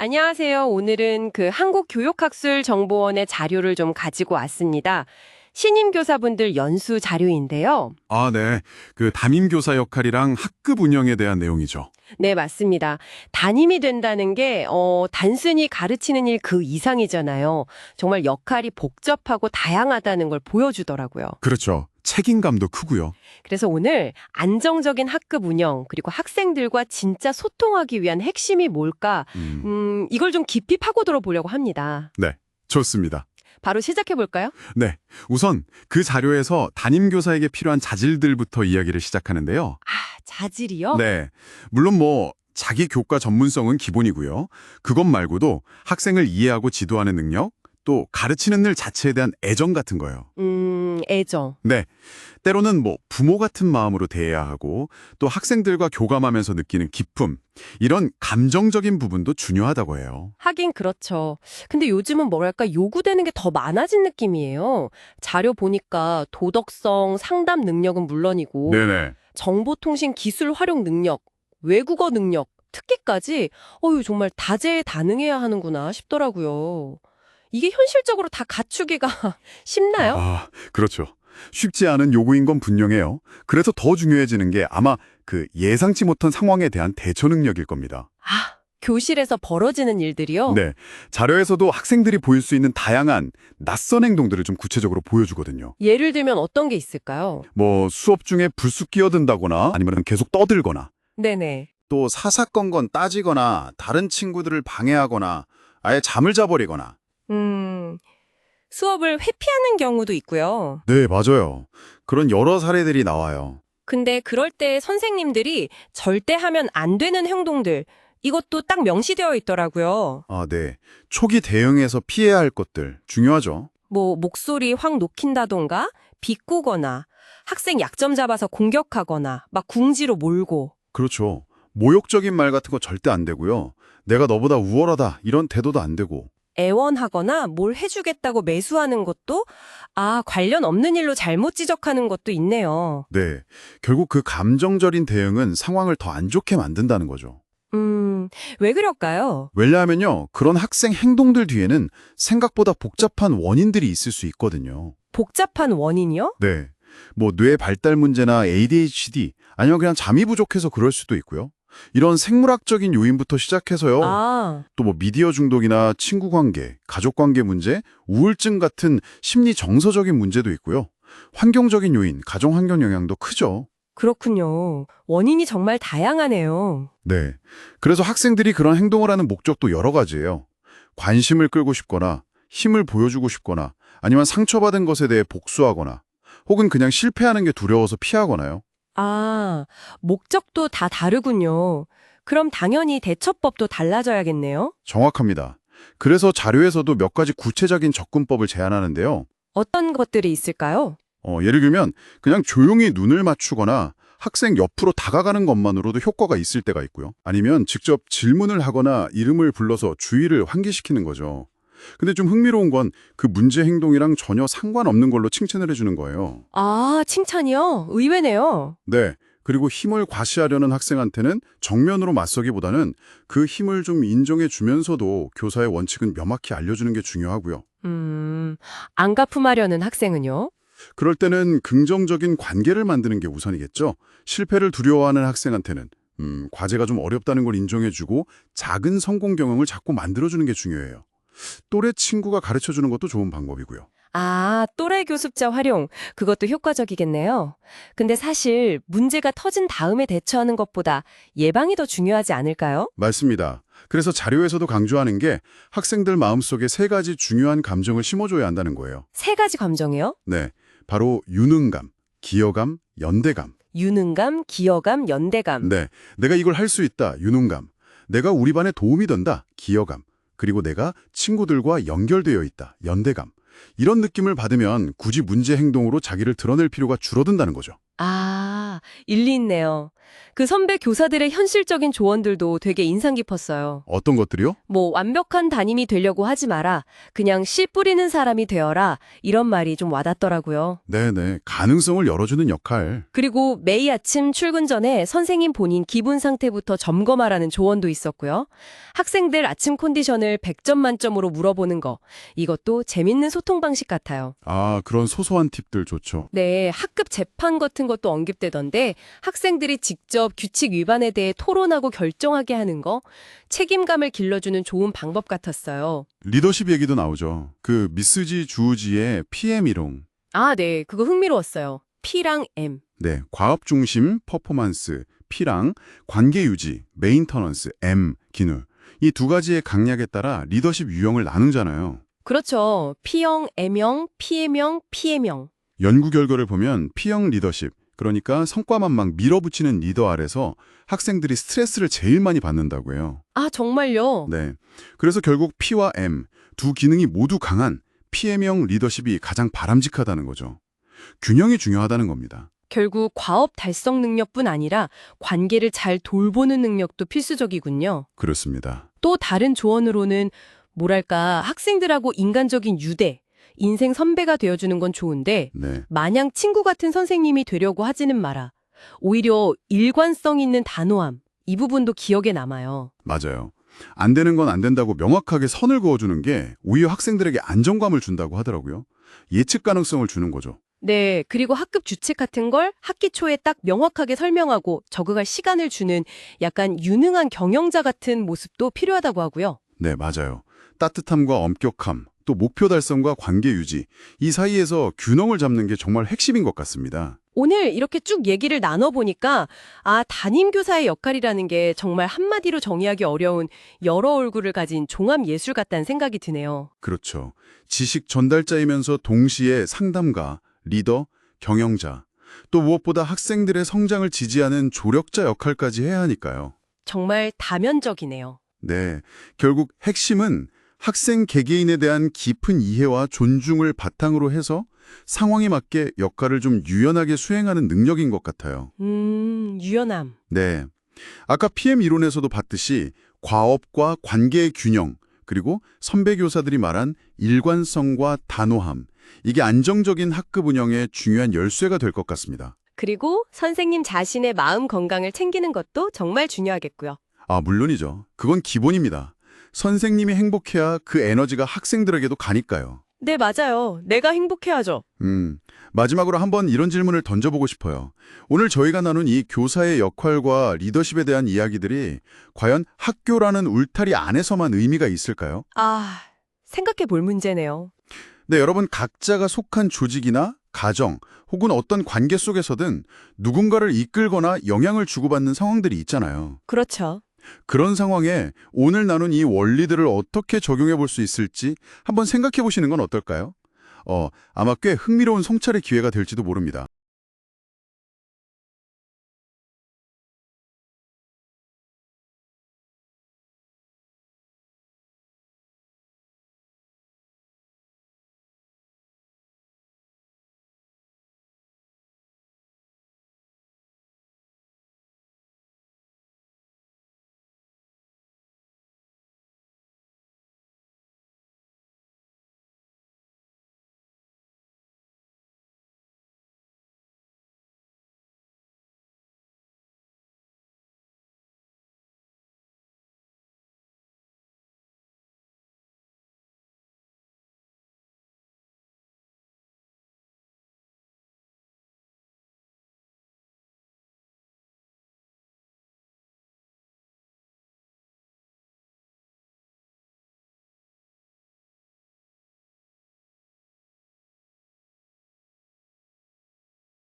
안녕하세요. 오늘은 한국교육학술정보원의 자료를 좀 가지고 왔습니다. 신임 교사분들 연수 자료인데요. 아, 네. 담임 교사 역할이랑 학급 운영에 대한 내용이죠. 네, 맞습니다. 담임이 된다는 게 단순히 가르치는 일 그 이상이잖아요. 정말 역할이 복잡하고 다양하다는 걸 보여주더라고요. 그렇죠. 책임감도 크고요. 그래서 오늘 안정적인 학급 운영 그리고 학생들과 진짜 소통하기 위한 핵심이 뭘까? 이걸 좀 깊이 파고들어 보려고 합니다. 네. 좋습니다. 바로 시작해 볼까요? 네. 우선 그 자료에서 담임 교사에게 필요한 자질들부터 이야기를 시작하는데요. 아, 자질이요? 네. 물론 자기 교과 전문성은 기본이고요. 그것 말고도 학생을 이해하고 지도하는 능력, 또 가르치는 일 자체에 대한 애정 같은 거예요. 애정. 네. 때로는 부모 같은 마음으로 대해야 하고 또 학생들과 교감하면서 느끼는 기쁨, 이런 감정적인 부분도 중요하다고 해요. 하긴 그렇죠. 근데 요즘은 뭐랄까 요구되는 게 더 많아진 느낌이에요. 자료 보니까 도덕성, 상담 능력은 물론이고 네네. 정보통신 기술 활용 능력, 외국어 능력, 특기까지 정말 다재다능해야 하는구나 싶더라고요. 이게 현실적으로 다 갖추기가 쉽나요? 아, 그렇죠. 쉽지 않은 요구인 건 분명해요. 그래서 더 중요해지는 게 아마 예상치 못한 상황에 대한 대처 능력일 겁니다. 아, 교실에서 벌어지는 일들이요? 네. 자료에서도 학생들이 보일 수 있는 다양한 낯선 행동들을 좀 구체적으로 보여주거든요. 예를 들면 어떤 게 있을까요? 수업 중에 불쑥 끼어든다거나 아니면 계속 떠들거나 네네. 또 사사건건 따지거나 다른 친구들을 방해하거나 아예 잠을 자버리거나. 수업을 회피하는 경우도 있고요. 네, 맞아요. 그런 여러 사례들이 나와요. 근데 그럴 때 선생님들이 절대 하면 안 되는 행동들, 이것도 딱 명시되어 있더라고요. 아, 네. 초기 대응에서 피해야 할 것들 중요하죠. 목소리 확 녹인다던가, 비꼬거나, 학생 약점 잡아서 공격하거나, 막 궁지로 몰고. 그렇죠. 모욕적인 말 같은 거 절대 안 되고요. 내가 너보다 우월하다 이런 태도도 안 되고. 애원하거나 뭘 해주겠다고 매수하는 것도, 관련 없는 일로 잘못 지적하는 것도 있네요. 네. 결국 그 감정적인 대응은 상황을 더 안 좋게 만든다는 거죠. 왜 그럴까요? 왜냐하면요. 그런 학생 행동들 뒤에는 생각보다 복잡한 원인들이 있을 수 있거든요. 복잡한 원인이요? 네. 뇌 발달 문제나 ADHD, 아니면 그냥 잠이 부족해서 그럴 수도 있고요. 이런 생물학적인 요인부터 시작해서요. 또 미디어 중독이나 친구 관계, 가족 관계 문제, 우울증 같은 심리 정서적인 문제도 있고요. 환경적인 요인, 가정 환경 영향도 크죠. 그렇군요. 원인이 정말 다양하네요. 네. 그래서 학생들이 그런 행동을 하는 목적도 여러 가지예요. 관심을 끌고 싶거나, 힘을 보여주고 싶거나, 아니면 상처받은 것에 대해 복수하거나, 혹은 그냥 실패하는 게 두려워서 피하거나요. 목적도 다 다르군요. 그럼 당연히 대처법도 달라져야겠네요. 정확합니다. 그래서 자료에서도 몇 가지 구체적인 접근법을 제안하는데요. 어떤 것들이 있을까요? 예를 들면 그냥 조용히 눈을 맞추거나 학생 옆으로 다가가는 것만으로도 효과가 있을 때가 있고요. 아니면 직접 질문을 하거나 이름을 불러서 주의를 환기시키는 거죠. 근데 좀 흥미로운 건 그 문제 행동이랑 전혀 상관없는 걸로 칭찬을 해주는 거예요. 칭찬이요? 의외네요. 네. 그리고 힘을 과시하려는 학생한테는 정면으로 맞서기보다는 그 힘을 좀 인정해 주면서도 교사의 원칙은 명확히 알려주는 게 중요하고요. 안가품하려는 학생은요? 그럴 때는 긍정적인 관계를 만드는 게 우선이겠죠. 실패를 두려워하는 학생한테는 과제가 좀 어렵다는 걸 인정해주고 작은 성공 경험을 자꾸 만들어주는 게 중요해요. 또래 친구가 가르쳐주는 것도 좋은 방법이고요. 또래 교습자 활용. 그것도 효과적이겠네요. 근데 사실 문제가 터진 다음에 대처하는 것보다 예방이 더 중요하지 않을까요? 맞습니다. 그래서 자료에서도 강조하는 게 학생들 마음속에 세 가지 중요한 감정을 심어줘야 한다는 거예요. 세 가지 감정이요? 네, 바로 유능감, 기여감, 연대감. 유능감, 기여감, 연대감. 네, 내가 이걸 할 수 있다, 유능감. 내가 우리 반에 도움이 된다, 기여감. 그리고 내가 친구들과 연결되어 있다, 연대감. 이런 느낌을 받으면 굳이 문제 행동으로 자기를 드러낼 필요가 줄어든다는 거죠. 일리 있네요. 그 선배 교사들의 현실적인 조언들도 되게 인상 깊었어요. 어떤 것들이요? 뭐 완벽한 담임이 되려고 하지 마라. 그냥 씨 뿌리는 사람이 되어라. 이런 말이 좀 와닿더라고요. 네네. 가능성을 열어주는 역할. 그리고 매일 아침 출근 전에 선생님 본인 기분 상태부터 점검하라는 조언도 있었고요. 학생들 아침 컨디션을 100점 만점으로 물어보는 거. 이것도 재밌는 소통 방식 같아요. 아, 그런 소소한 팁들 좋죠. 네, 학급 재판 같은 것도 언급되던데 학생들이 직접 규칙 위반에 대해 토론하고 결정하게 하는 거, 책임감을 길러주는 좋은 방법 같았어요. 리더십 얘기도 나오죠. 그 미스지 주우지의 PM 이론. 아, 네, 그거 흥미로웠어요. P랑 M. 네, 과업 중심 퍼포먼스, P랑 관계 유지, 메인터넌스, M, 기능. 이 두 가지의 강약에 따라 리더십 유형을 나누잖아요. 그렇죠. P형, M형, PM형, PM형. 연구 결과를 보면 P형 리더십, 그러니까 성과만 막 밀어붙이는 리더 아래서 학생들이 스트레스를 제일 많이 받는다고 해요. 아, 정말요? 네. 그래서 결국 P와 M, 두 기능이 모두 강한 PM형 리더십이 가장 바람직하다는 거죠. 균형이 중요하다는 겁니다. 결국 과업 달성 능력뿐 아니라 관계를 잘 돌보는 능력도 필수적이군요. 그렇습니다. 또 다른 조언으로는 뭐랄까 학생들하고 인간적인 유대, 인생 선배가 되어주는 건 좋은데 네. 마냥 친구 같은 선생님이 되려고 하지는 마라. 오히려 일관성 있는 단호함, 이 부분도 기억에 남아요. 맞아요. 안 되는 건 안 된다고 명확하게 선을 그어주는 게 오히려 학생들에게 안정감을 준다고 하더라고요. 예측 가능성을 주는 거죠. 네, 그리고 학급 주책 같은 걸 학기 초에 딱 명확하게 설명하고 적응할 시간을 주는 약간 유능한 경영자 같은 모습도 필요하다고 하고요. 네, 맞아요. 따뜻함과 엄격함, 또 목표 달성과 관계 유지, 이 사이에서 균형을 잡는 게 정말 핵심인 것 같습니다. 오늘 이렇게 쭉 얘기를 나눠보니까 아, 담임교사의 역할이라는 게 정말 한마디로 정의하기 어려운 여러 얼굴을 가진 종합예술 같다는 생각이 드네요. 그렇죠. 지식 전달자이면서 동시에 상담가, 리더, 경영자, 또 무엇보다 학생들의 성장을 지지하는 조력자 역할까지 해야 하니까요. 정말 다면적이네요. 네, 결국 핵심은 학생 개개인에 대한 깊은 이해와 존중을 바탕으로 해서 상황에 맞게 역할을 좀 유연하게 수행하는 능력인 것 같아요. 유연함. 네, 아까 PM 이론에서도 봤듯이 과업과 관계의 균형, 그리고 선배 교사들이 말한 일관성과 단호함, 이게 안정적인 학급 운영의 중요한 열쇠가 될 것 같습니다. 그리고 선생님 자신의 마음 건강을 챙기는 것도 정말 중요하겠고요. 아, 물론이죠. 그건 기본입니다. 선생님이 행복해야 그 에너지가 학생들에게도 가니까요. 네, 맞아요. 내가 행복해야죠. 마지막으로 한번 이런 질문을 던져보고 싶어요. 오늘 저희가 나눈 이 교사의 역할과 리더십에 대한 이야기들이 과연 학교라는 울타리 안에서만 의미가 있을까요? 아, 생각해 볼 문제네요. 네, 여러분 각자가 속한 조직이나 가정 혹은 어떤 관계 속에서든 누군가를 이끌거나 영향을 주고받는 상황들이 있잖아요. 그렇죠. 그런 상황에 오늘 나눈 이 원리들을 어떻게 적용해 볼 수 있을지 한번 생각해 보시는 건 어떨까요? 아마 꽤 흥미로운 성찰의 기회가 될지도 모릅니다.